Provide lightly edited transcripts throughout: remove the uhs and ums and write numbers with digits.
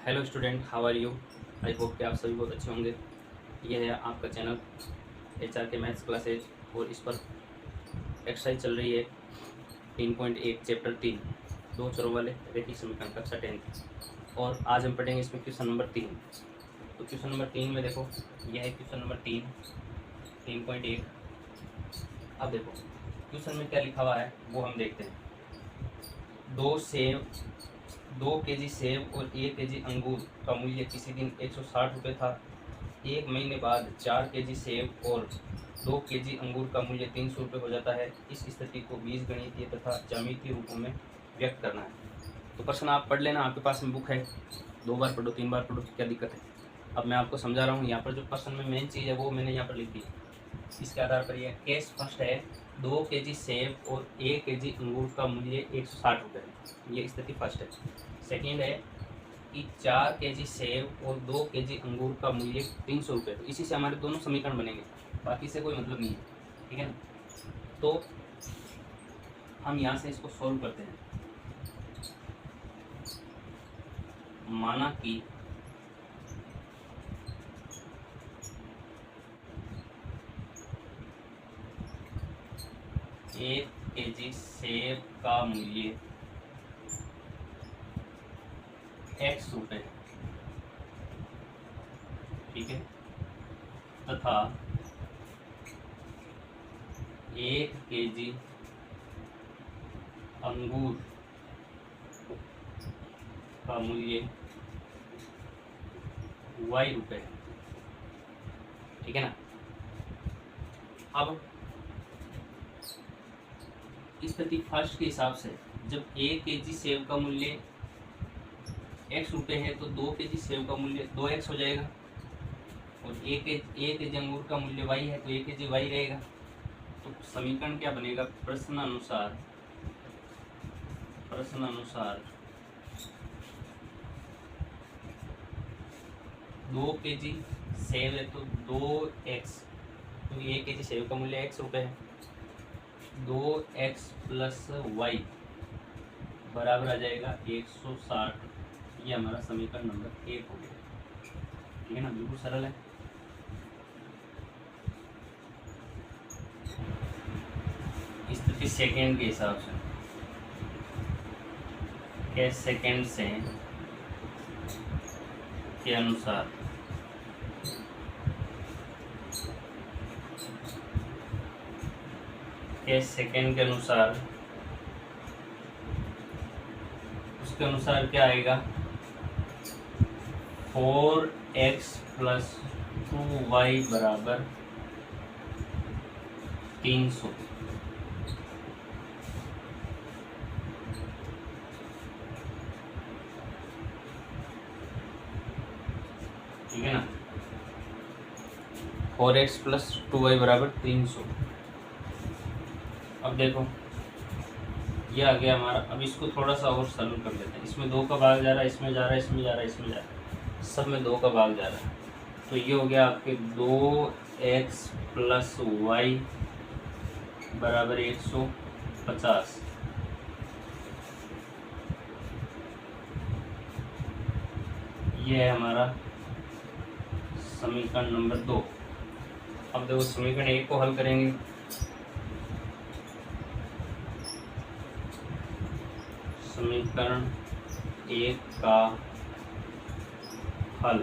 Hello student, how are you. I hope कि आप सभी बहुत अच्छे होंगे। यह है आपका चैनल HR के मैथ्स क्लासेज और इस पर एक्सरसाइज चल रही है 3.1 चैप्टर 3 दो चरों वाले रैखिक समीकरण कक्षा 10 और आज हम पढ़ेंगे इसमें क्वेश्चन नंबर 3। तो क्वेश्चन नंबर 3 में देखो, यह है क्वेश्चन नंबर 3.1। अब देखो क्वेश्चन में क्या लिखा हुआ है वो हम देखते हैं। 2 केजी सेब और 1 केजी अंगूर का मूल्य किसी दिन 160 रुपये था। एक महीने बाद 4 केजी सेब और 2 केजी अंगूर का मूल्य 300 रुपये हो जाता है। इस स्थिति को बीजगणितीय तथा ज्यामितीय रूपों में व्यक्त करना है। तो प्रश्न आप पढ़ लेना, आपके पास में बुक है, 2 बार पढ़ो 3 बार पढ़ो, क्या दिक्कत है। अब मैं आपको समझा रहा हूँ। यहाँ पर जो प्रश्न में मेन चीज़ है वो मैंने यहाँ पर लिख दी। इसके आधार पर यह केस फर्स्ट है, 2 केजी सेब और 1 केजी अंगूर का मूल्य 160 रुपये है। ये स्थिति फर्स्ट है। सेकेंड है कि 4 केजी सेब और 2 केजी अंगूर का मूल्य 300 रुपये। तो इसी से हमारे दोनों समीकरण बनेंगे, बाकी से कोई मतलब नहीं है, ठीक है ना। तो हम यहाँ से इसको सॉल्व करते हैं। माना कि एक केजी सेब का मूल्य x रुपये, ठीक है, तथा 1 केजी अंगूर का मूल्य y रुपये, ठीक है ना। अब स्थिति फर्स्ट के हिसाब से जब 1 केजी सेब का मूल्य x रुपये है तो 2 केजी सेब का मूल्य 2x हो जाएगा और 1 केजी अंगूर का मूल्य y है तो 1 केजी y रहेगा। तो समीकरण क्या बनेगा, प्रश्नानुसार 2 केजी सेब है तो 2x, तो 1 केजी सेब का मूल्य x रुपये है, 2x प्लस y बराबर आ जाएगा 160। ये हमारा समीकरण नंबर 1 हो गया, ठीक है ना। बिल्कुल सरल है। स्थिति सेकेंड के हिसाब से केस सेकेंड से के अनुसार केस सेकेंड के अनुसार उसके अनुसार क्या आएगा, 4x प्लस 2y बराबर 300। ठीक है ना, 4x प्लस 2y बराबर 300। अब देखो ये आ गया हमारा। अब इसको थोड़ा सा और सरल कर लेते हैं। इसमें 2 का भाग जा रहा है, इसमें जा रहा है, इसमें जा रहा है, इसमें जा रहा है, सब में 2 का भाग जा रहा है। तो ये हो गया आपके 2x प्लस वाई बराबर 150। ये है हमारा समीकरण नंबर 2। अब देखो समीकरण 1 को हल करेंगे। समीकरण 1 का हल,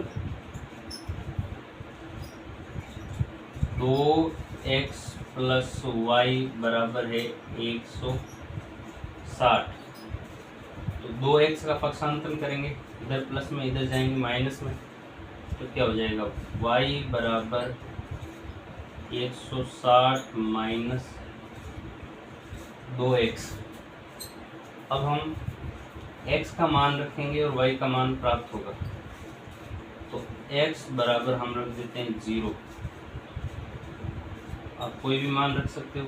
2x प्लस वाई बराबर है 160। तो 2x का पक्षांतरण करेंगे, इधर प्लस में इधर जाएंगे माइनस में, तो क्या हो जाएगा, y बराबर 160 माइनस 2x। अब हम x का मान रखेंगे और y का मान प्राप्त होगा। तो x बराबर हम रख देते हैं 0। आप कोई भी मान रख सकते हो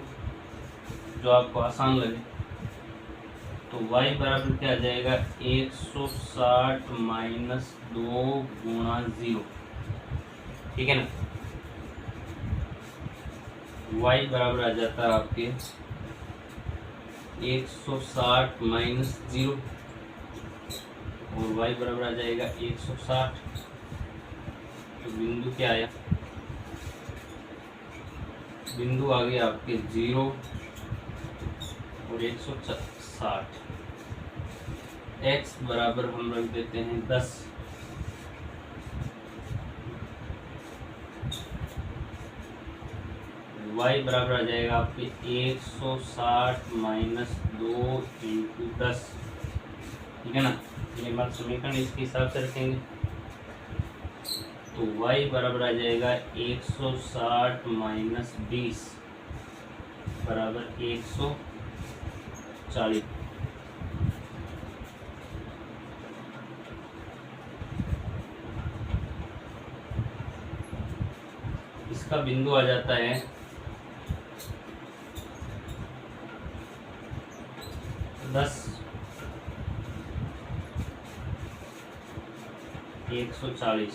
जो आपको आसान लगे। तो y बराबर क्या आ जाएगा, 160 माइनस 2 गुणा 0, ठीक है ना। y बराबर आ जाता है आपके 160 माइनस 0, और y बराबर आ जाएगा 160। तो बिंदु क्या आया, बिंदु आ गए आपके 0 और 160। x बराबर हम रख देते हैं 10। y बराबर आ जाएगा आपके 160 माइनस 2 इंटू 10। ठीक है ना, ये हमारा समीकरण इसके हिसाब से रखेंगे। तो y बराबर आ जाएगा 160 माइनस 20 बराबर 140। इसका बिंदु आ जाता है 10, 140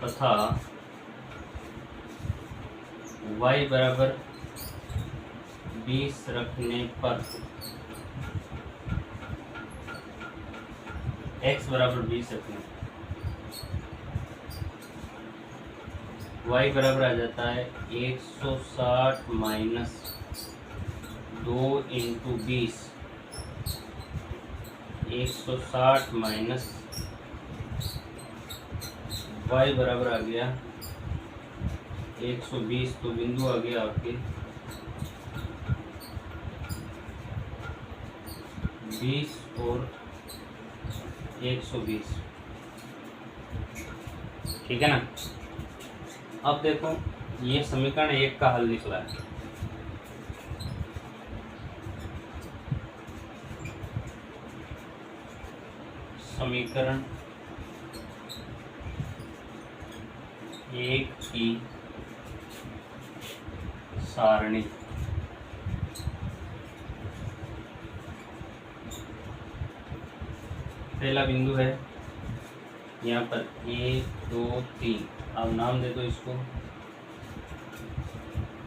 तथा y बराबर 20 रखने पर x बराबर 20 रखने y बराबर आ जाता है 160 माइनस 2 इंटू 20। 160 माइनस y बराबर आ गया 120। तो बिंदु आ गया आपके 20 और 120। ठीक है ना। अब देखो ये समीकरण 1 का हल निकला है। समीकरण 1 की सारणी। पहला बिंदु है यहाँ पर 1 2 3। अब नाम दे दो इसको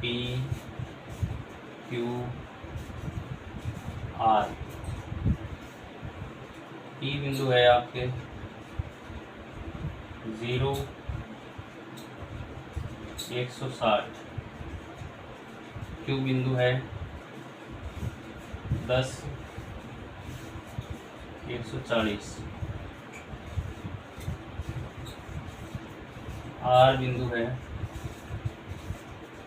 P Q R। P बिंदु है आपके 0 160। Q बिंदु है 10 140। R बिंदु है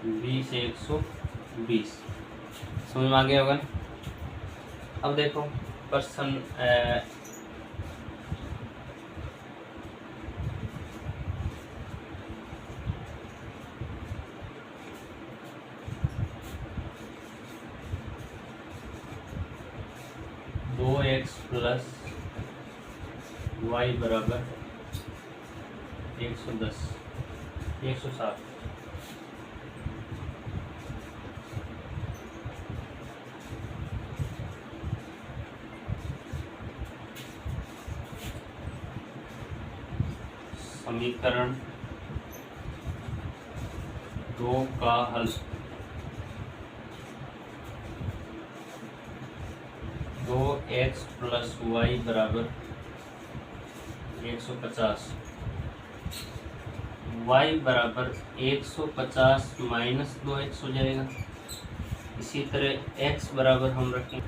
20 120। समझ में आ गया होगा। अब देखो प्रश्न 2x प्लस y बराबर 110 160। समीकरण 2 का हल। 2x प्लस y बराबर 150। y बराबर 150 माइनस 2x हो जाएगा। इसी तरह x बराबर हम रखें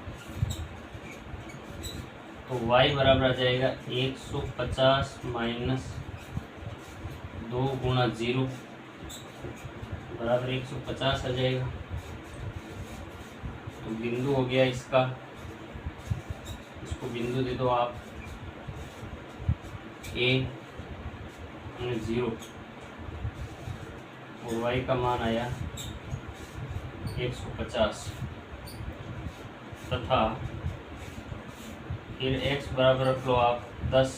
तो y बराबर आ जाएगा 150 माइनस 2 गुणा 0 बराबर 150 आ जाएगा। तो बिंदु हो गया इसका, इसको बिंदु दे दो आप A 0 और y का मान आया 150 तथा फिर x बराबर रख लो आप 10।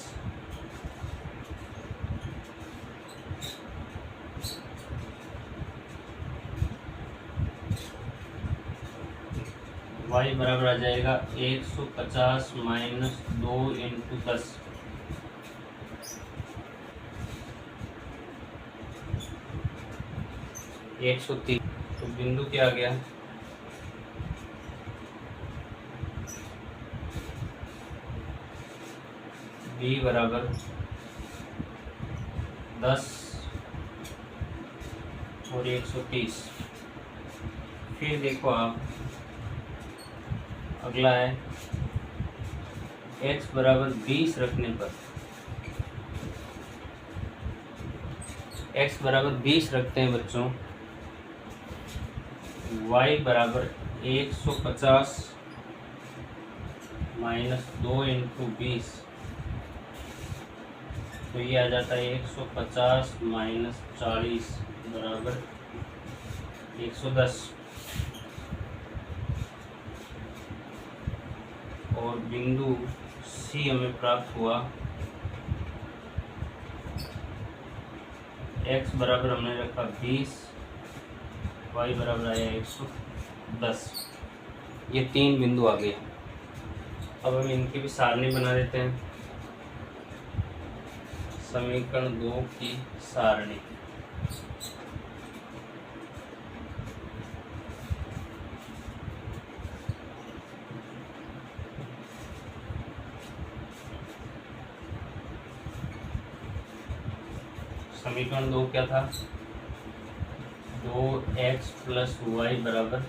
y बराबर आ जाएगा 150 माइनस 2 इंटू 10। एक 103। तो बिंदु क्या आ गया b बराबर 10 और 130। फिर देखो आप, अगला है x बराबर 20 रखने पर, x बराबर 20 रखते हैं बच्चों, y बराबर 150 माइनस 2 इंटू 20, तो ये आ जाता है 150 माइनस 40 बराबर 110। और बिंदु C हमें प्राप्त हुआ, x बराबर हमने रखा 20, y बराबर आया 110। ये 3 बिंदु आ गए। अब हम इनकी भी सारणी बना देते हैं, समीकरण 2 की सारणी। समीकरण 2 क्या था, 2x प्लस वाई बराबर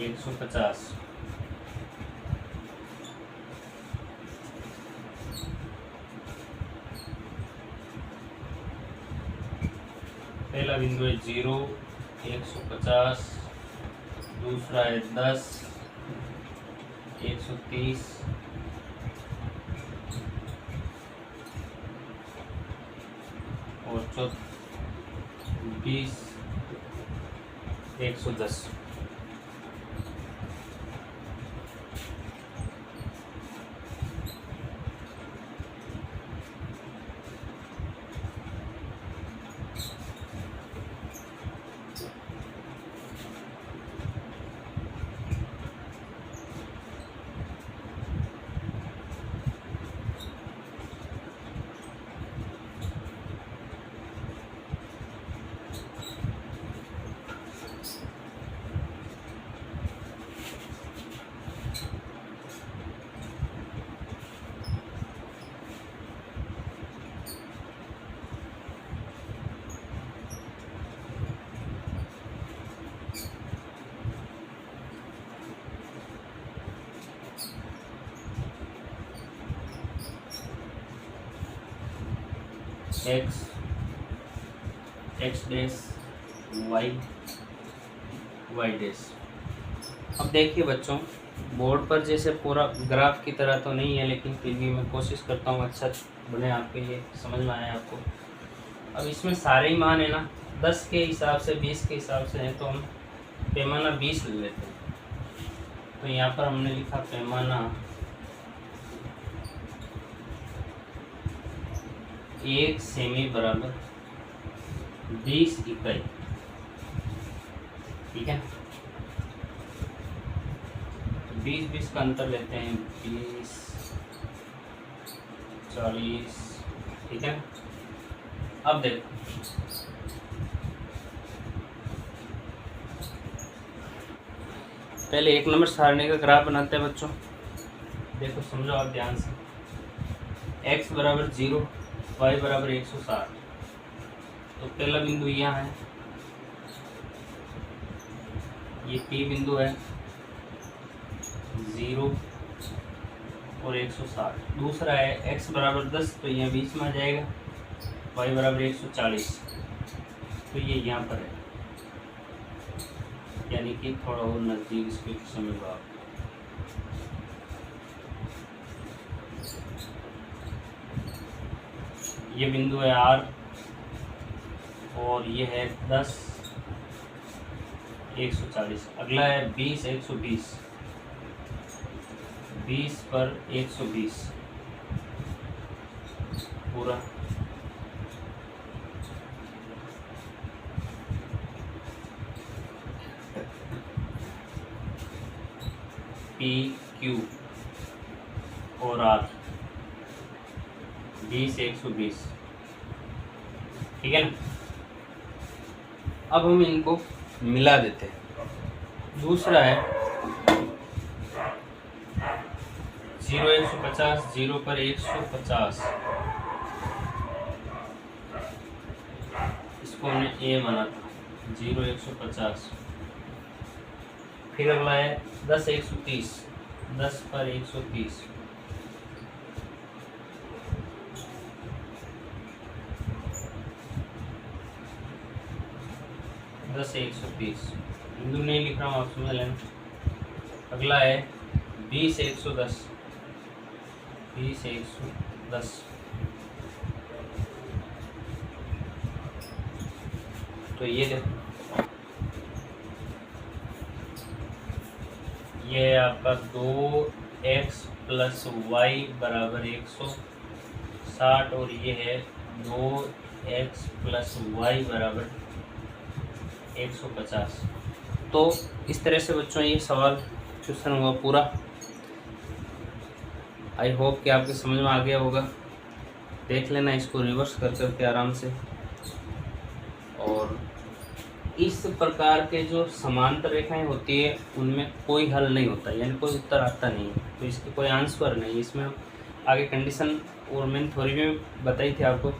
150। पहला बिंदु है 0, 150, दूसरा है 10, 130, और 20, 110। X dash Y dash. अब देखिए बच्चों, बोर्ड पर जैसे पूरा ग्राफ की तरह तो नहीं है, लेकिन फिर भी मैं कोशिश करता हूँ अच्छा बने, आपके लिए समझ में आए आपको। अब इसमें सारे ही मान है ना, 10 के हिसाब से 20 के हिसाब से है, तो हम पैमाना 20 ले लेते हैं। तो यहाँ पर हमने लिखा पैमाना 1 सेमी बराबर 20 इकाई, ठीक है। 20 का अंतर लेते हैं, 20, 40, ठीक है। अब देखो, पहले 1 नंबर सारणी का ग्राफ बनाते हैं बच्चों। देखो समझो आप ध्यान से, x बराबर 0, y बराबर 160। तो पहला बिंदु यहाँ है, ये P बिंदु है, 0 और 160। दूसरा है x बराबर 10, तो यहाँ बीच में आ जाएगा, y बराबर 140, तो ये यहाँ पर है, यानी कि थोड़ा और नज़दीक इसको समझो आप। ये बिंदु है R, और ये है 10, 140। अगला है 20, 120, 20 पर 120 पूरा, P, Q और R, 20, 120, ठीक है ना। अब हम इनको मिला देते हैं। दूसरा है 0 150, 0 पर 150, इसको हमने ए माना था, 0 150। फिर अगला है 10 130, 10 पर 130, 10 130, बिंदु नहीं लिख रहा हूँ, आप समझ लेना। अगला है 20 110, 20 110, तो ये देखो, ये है आपका 2x + y बराबर 160, और ये है 2x + y बराबर 150। तो इस तरह से बच्चों ये सवाल क्वेश्चन हुआ पूरा। आई होप कि आपके समझ में आ गया होगा। देख लेना इसको रिवर्स कर करके आराम से। और इस प्रकार के जो समांतर रेखाएं होती है उनमें कोई हल नहीं होता, यानी कोई उत्तर आता नहीं है, तो इसके कोई आंसर नहीं। इसमें आगे कंडीशन और मैंने थ्योरी में बताई थी आपको,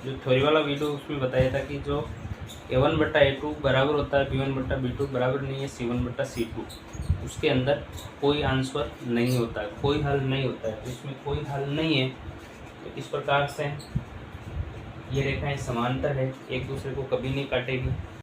जो थ्योरी वाला वीडियो उसमें बताया था कि जो A1/A2 बराबर होता है B1/B2 बराबर नहीं है C1/C2, उसके अंदर कोई आंसर नहीं होता है, कोई हल नहीं होता है। तो इसमें कोई हल नहीं है। तो इस प्रकार से ये रेखाएं समांतर है, एक दूसरे को कभी नहीं काटेगी।